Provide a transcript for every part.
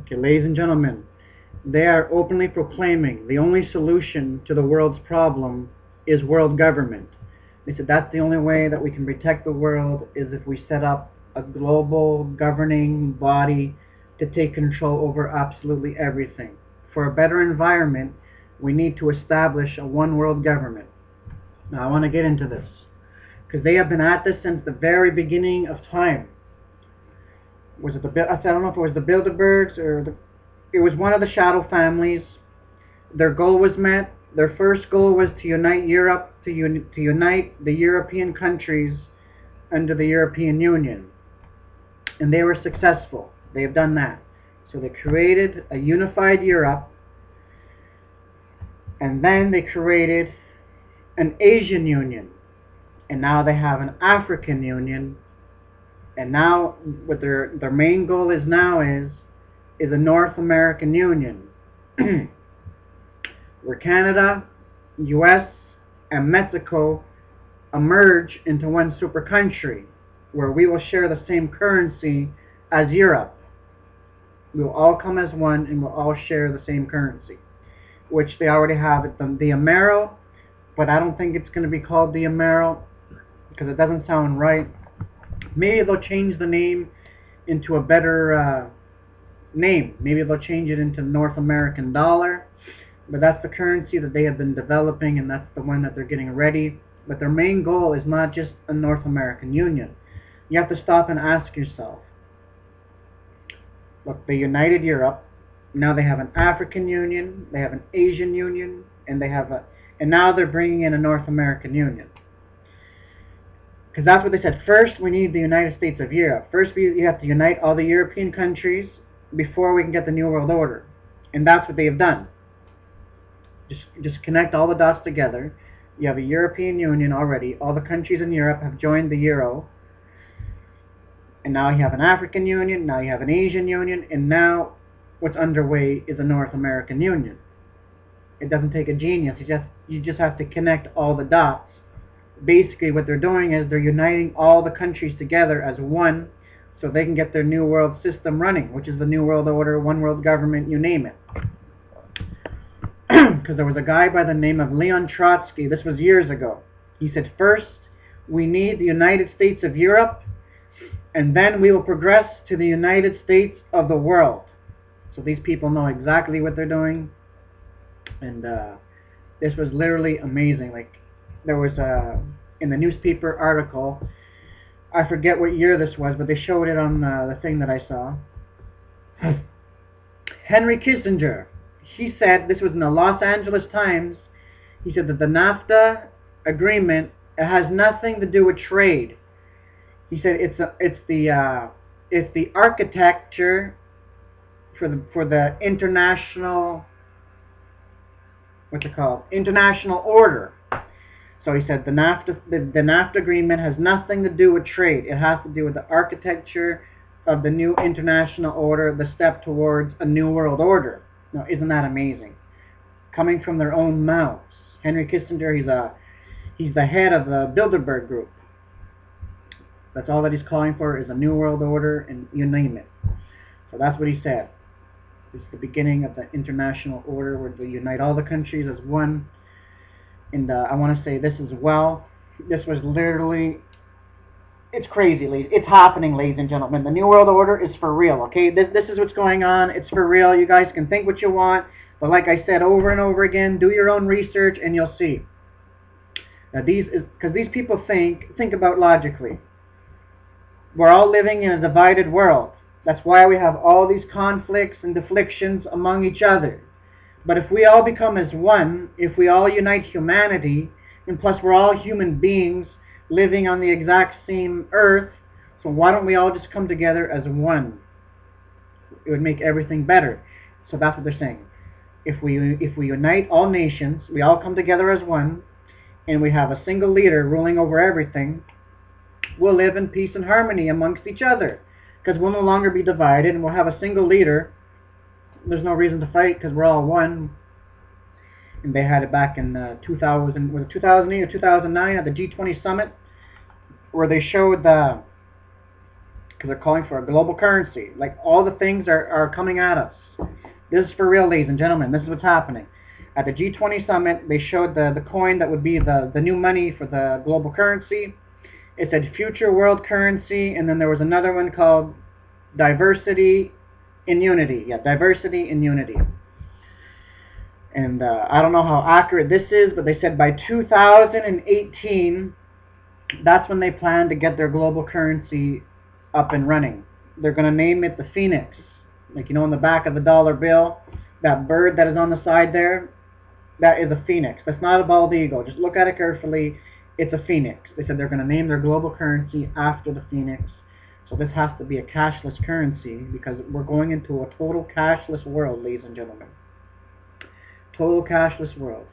Okay, ladies and gentlemen, they are openly proclaiming the only solution to the world's problem is world government. They said that's the only way that we can protect the world is if we set up a global governing body to take control over absolutely everything. For a better environment, we need to establish a one world government. Now I want to get into this because they have been at this since the very beginning of time. Was it I don't know if it was the Bilderbergs or it was one of the shadow families. Their goal was met. Their first goal was to unite Europe, to unite the European countries under the European Union. And they were successful. They have done that. So they created a unified Europe, and then they created an Asian Union, and now they have an African Union, and now what their main goal is now is a North American Union. Where Canada, US, and Mexico emerge into one super country where we will share the same currency as Europe. We will all come as one and we'll all share the same currency, which they already have it, the Amero, but I don't think it's going to be called the Amero because it doesn't sound right. Maybe they'll change the name into a better name. Maybe they'll change it into North American dollar. But that's the currency that they have been developing, and that's the one that they're getting ready. But their main goal is not just a North American Union. You have to stop and ask yourself, look, they united Europe. Now they have an African Union, they have an Asian Union, and now they're bringing in a North American Union. Because that's what they said. First, we need the United States of Europe. First, you have to unite all the European countries before we can get the New World Order. And that's what they have done. Just connect all the dots together. You have a European Union already. All the countries in Europe have joined the Euro. And now you have an African Union, now you have an Asian Union, and now what's underway is a North American Union. It doesn't take a genius. You just have to connect all the dots. Basically what they're doing is they're uniting all the countries together as one so they can get their New World System running, which is the New World Order, one world government, you name it. Because there was a guy by the name of Leon Trotsky, this was years ago. He said, first, we need the United States of Europe, and then we will progress to the United States of the world. So these people know exactly what they're doing. And this was literally amazing. Like, there was in the newspaper article, I forget what year this was, but they showed it on the thing that I saw. Henry Kissinger, he said, this was in the Los Angeles Times, he said that the NAFTA agreement, it has nothing to do with trade. He said it's the architecture for the international, what's it called, international order. So he said the NAFTA agreement has nothing to do with trade. It has to do with the architecture of the new international order, the step towards a new world order. Now, isn't that amazing? Coming from their own mouths. Henry Kissinger, he's the head of the Bilderberg group. That's all that he's calling for is a new world order, and you name it. So that's what he said. It's the beginning of the international order where they unite all the countries as one. And I want to say this as well. This was literally, it's crazy, it's happening, ladies and gentlemen. The New World Order is for real, okay? This is what's going on. It's for real. You guys can think what you want. But like I said over and over again, do your own research and you'll see. Now because these people think about logically. We're all living in a divided world. That's why we have all these conflicts and deflections among each other. But if we all become as one, if we all unite humanity, and plus we're all human beings living on the exact same earth, so why don't we all just come together as one? It would make everything better. So that's what they're saying. If we unite all nations, we all come together as one, and we have a single leader ruling over everything, we'll live in peace and harmony amongst each other. Because we'll no longer be divided, and we'll have a single leader. There's no reason to fight because we're all one. And they had it back in 2008 or 2009 at the G20 summit, where they showed because they're calling for a global currency. Like, all the things are coming at us. This is for real, ladies and gentlemen. This is what's happening. At the G20 summit, they showed the coin that would be the new money for the global currency. It said future world currency, and then there was another one called diversity in unity. Yeah, diversity in unity. And I don't know how accurate this is, but they said by 2018, that's when they plan to get their global currency up and running. They're going to name it the Phoenix. Like, you know, on the back of the dollar bill, that bird that is on the side there, that is a phoenix. That's not a bald eagle. Just look at it carefully. It's a phoenix. They said they're going to name their global currency after the phoenix. So this has to be a cashless currency, because we're going into a total cashless world, ladies and gentlemen. Total cashless world.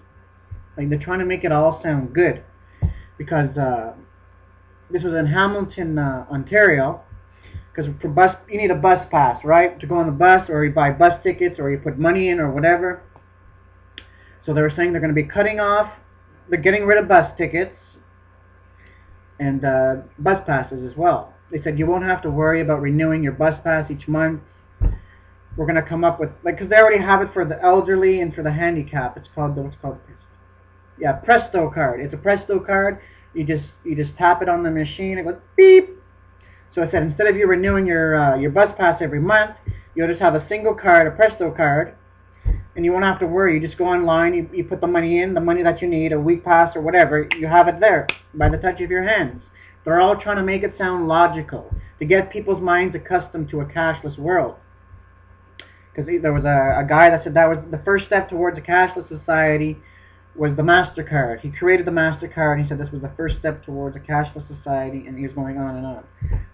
Like, they're trying to make it all sound good, because this was in Hamilton, Ontario. Because for bus, you need a bus pass, right, to go on the bus, or you buy bus tickets, or you put money in, or whatever. So they were saying they're going to be they're getting rid of bus tickets and bus passes as well. They said you won't have to worry about renewing your bus pass each month. We're going to come up with, like, because they already have it for the elderly and for the handicapped. It's called, what's called, yeah, Presto card. It's a Presto card. You just tap it on the machine. It goes beep. So I said, instead of you renewing your bus pass every month, you'll just have a single card, a Presto card, and you won't have to worry. You just go online, you put the money in, the money that you need, a week pass or whatever, you have it there by the touch of your hands. They're all trying to make it sound logical, to get people's minds accustomed to a cashless world. Because there was a guy that said that was the first step towards a cashless society was the MasterCard. He created the MasterCard, and he said this was the first step towards a cashless society, and he was going on and on.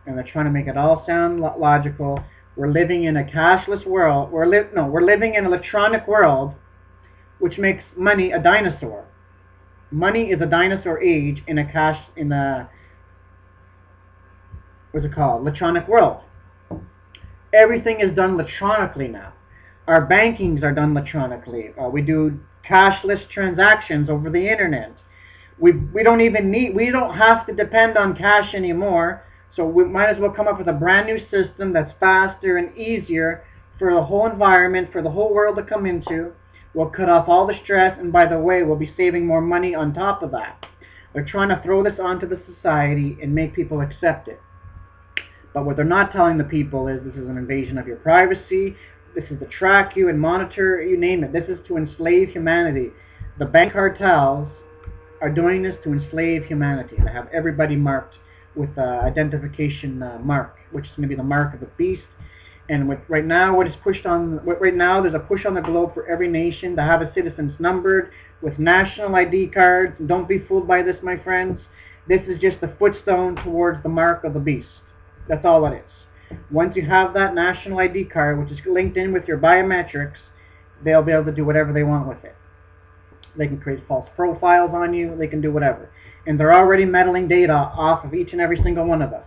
And they're trying to make it all sound logical. We're living in a cashless world. We're living in an electronic world, which makes money a dinosaur. Money is a dinosaur age in a what's it called? Electronic world. Everything is done electronically now. Our bankings are done electronically. We do cashless transactions over the internet. We don't have to depend on cash anymore. So we might as well come up with a brand new system that's faster and easier for the whole environment, for the whole world to come into. We'll cut off all the stress, and by the way, we'll be saving more money on top of that. They're trying to throw this onto the society and make people accept it. But what they're not telling the people is this is an invasion of your privacy. This is to track you and monitor, you name it. This is to enslave humanity. The bank cartels are doing this to enslave humanity. They have everybody marked with identification mark, which is going to be the mark of the beast. And right now, there's a push on the globe for every nation to have its citizens numbered with national ID cards. And don't be fooled by this, my friends. This is just a footstone towards the mark of the beast. That's all it is. Once you have that national ID card, which is linked in with your biometrics, they'll be able to do whatever they want with it. They can create false profiles on you. They can do whatever. And they're already meddling data off of each and every single one of us.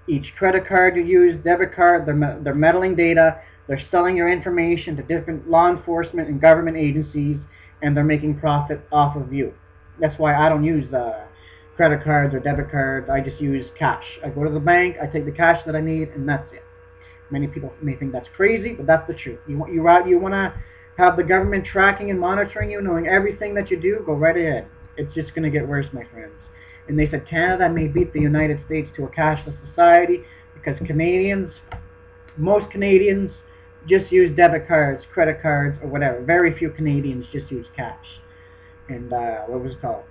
Each credit card you use, debit card, they're meddling data. They're selling your information to different law enforcement and government agencies, and they're making profit off of you. That's why I don't use credit cards or debit cards. I just use cash. I go to the bank, I take the cash that I need, and that's it. Many people may think that's crazy, but that's the truth. You want to have the government tracking and monitoring you, knowing everything that you do, go right ahead. It's just going to get worse, my friends. And they said Canada may beat the United States to a cashless society because most Canadians just use debit cards, credit cards, or whatever. Very few Canadians just use cash. And what was it called?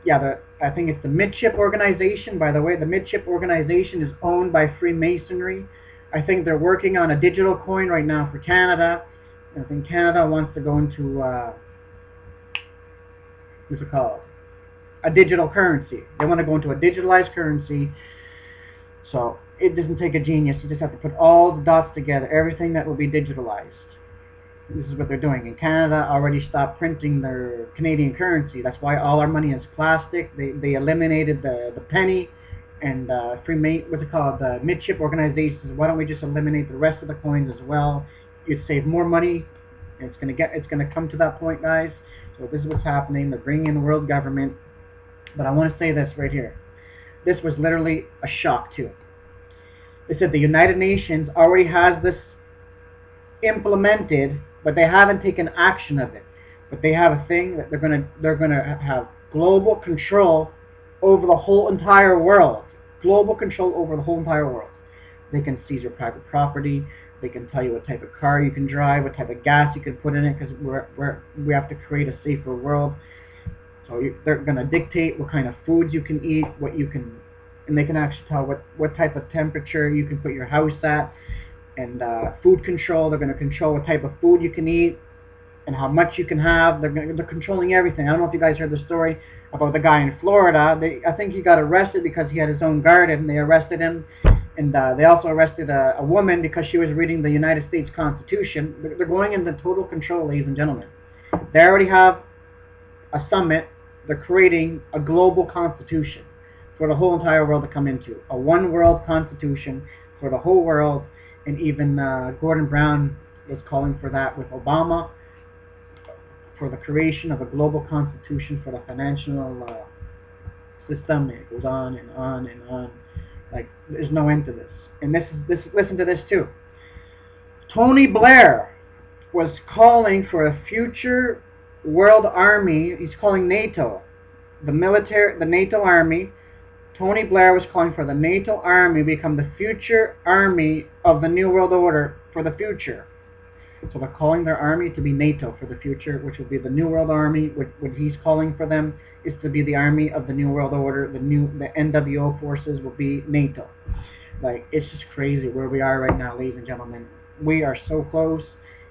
Yeah, I think it's the Midship Organization. By the way, the Midship Organization is owned by Freemasonry. I think they're working on a digital coin right now for Canada. I think Canada wants to go into, what's it called? A digital currency. They want to go into a digitalized currency. So it doesn't take a genius. You just have to put all the dots together, everything that will be digitalized. This is what they're doing. And Canada already stopped printing their Canadian currency. That's why all our money is plastic. They eliminated the penny. And what's it called? The Midship Organization says, why don't we just eliminate the rest of the coins as well? You'd save more money. And it's gonna come to that point, guys. So this is what's happening. They're bringing in world government. But I want to say this right here. This was literally a shock too. They said the United Nations already has this implemented, but they haven't taken action of it. But they have a thing that they're gonna have global control over the whole entire world. Global control over the whole entire world. They can seize your private property. They can tell you what type of car you can drive, what type of gas you can put in it, because we have to create a safer world. So they're going to dictate what kind of foods you can eat, what you can, and they can actually tell what type of temperature you can put your house at, and food control. They're going to control what type of food you can eat and how much you can have. They're controlling everything. I don't know if you guys heard the story about the guy in Florida. I think he got arrested because he had his own garden. They arrested him, and they also arrested a woman because she was reading the United States Constitution. They're going into total control, ladies and gentlemen. They already have a summit. They're creating a global constitution for the whole entire world to come into. A one world constitution for the whole world. And even Gordon Brown was calling for that with Obama, for the creation of a global constitution for the financial system. It goes on and on and on. Like, there's no end to this. And listen to this too. Tony Blair was calling for a future world army. He's calling NATO, the NATO army. Tony Blair was calling for the NATO army to become the future army of the New World Order for the future. So they're calling their army to be NATO for the future, which will be the New World Army. What he's calling for them is to be the army of the New World Order. The NWO forces will be NATO. Like, it's just crazy where we are right now, ladies and gentlemen. We are so close,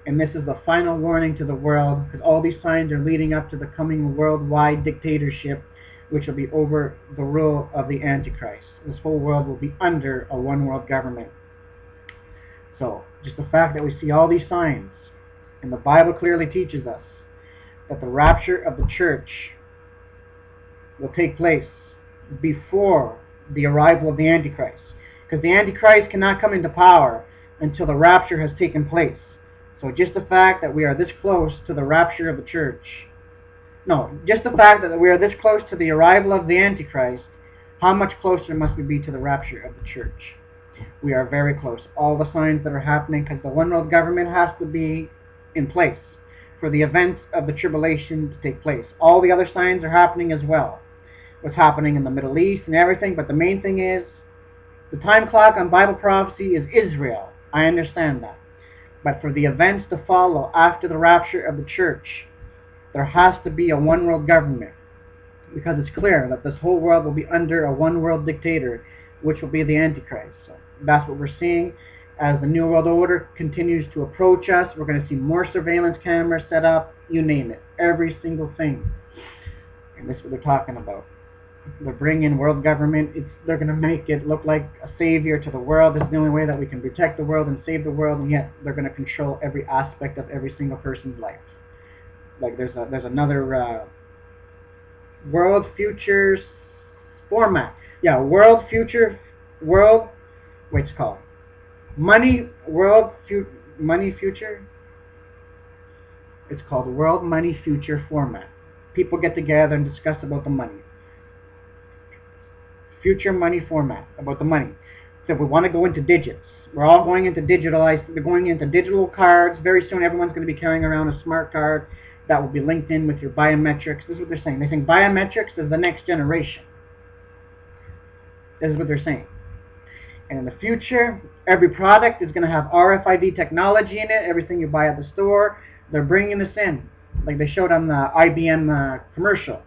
and this is the final warning to the world, because all these signs are leading up to the coming worldwide dictatorship, which will be over the rule of the Antichrist. This whole world will be under a one-world government. So, just the fact that we see all these signs, and the Bible clearly teaches us that the rapture of the church will take place before the arrival of the Antichrist. Because the Antichrist cannot come into power until the rapture has taken place. So just the fact that we are this close to the rapture of the church, just the fact that we are this close to the arrival of the Antichrist, how much closer must we be to the rapture of the church? We are very close. All the signs that are happening, because the one world government has to be in place for the events of the tribulation to take place. All the other signs are happening as well. What's happening in the Middle East and everything, but the main thing is, the time clock on Bible prophecy is Israel. I understand that. But for the events to follow after the rapture of the church, there has to be a one world government. Because it's clear that this whole world will be under a one world dictator, which will be the Antichrist. So that's what we're seeing as the New World Order continues to approach us. We're going to see more surveillance cameras set up, you name it, every single thing. And this is what they're talking about. They're bringing world government. They're going to make it look like a savior to the world. This is the only way that we can protect the world and save the world, and yet they're going to control every aspect of every single person's life. Like there's another world futures format. Yeah, what's it called? Money future. It's called World Money Future Format. People get together and discuss about the money. Future money format, about the money. So we want to go into digits. We're all going into digitalized. They're going into digital cards. Very soon everyone's going to be carrying around a smart card that will be linked in with your biometrics. This is what they're saying. They think biometrics is the next generation. This is what they're saying. And in the future, every product is going to have RFID technology in it. Everything you buy at the store, they're bringing this in. Like they showed on the IBM commercial.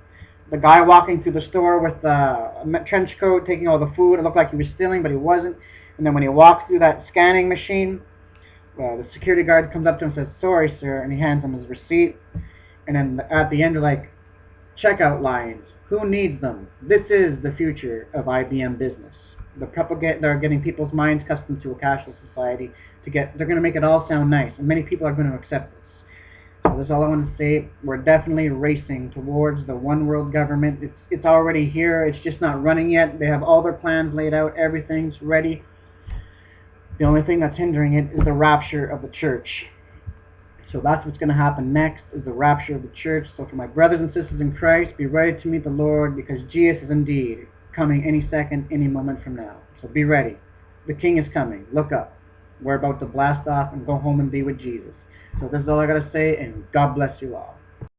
The guy walking through the store with a trench coat, taking all the food. It looked like he was stealing, but he wasn't. And then when he walks through that scanning machine, the security guard comes up to him and says, "Sorry, sir," and he hands him his receipt. And then at the end, they're like, checkout lines. Who needs them? This is the future of IBM business. They're getting people's minds accustomed to a cashless society. They're going to make it all sound nice, and many people are going to accept this. So that's all I want to say. We're definitely racing towards the one world government. It's already here. It's just not running yet. They have all their plans laid out. Everything's ready. The only thing that's hindering it is the rapture of the church. So that's what's going to happen next, is the rapture of the church. So for my brothers and sisters in Christ, be ready to meet the Lord, because Jesus is indeed coming any second, any moment from now. So be ready. The King is coming. Look up. We're about to blast off and go home and be with Jesus. So this is all I got to say, and God bless you all.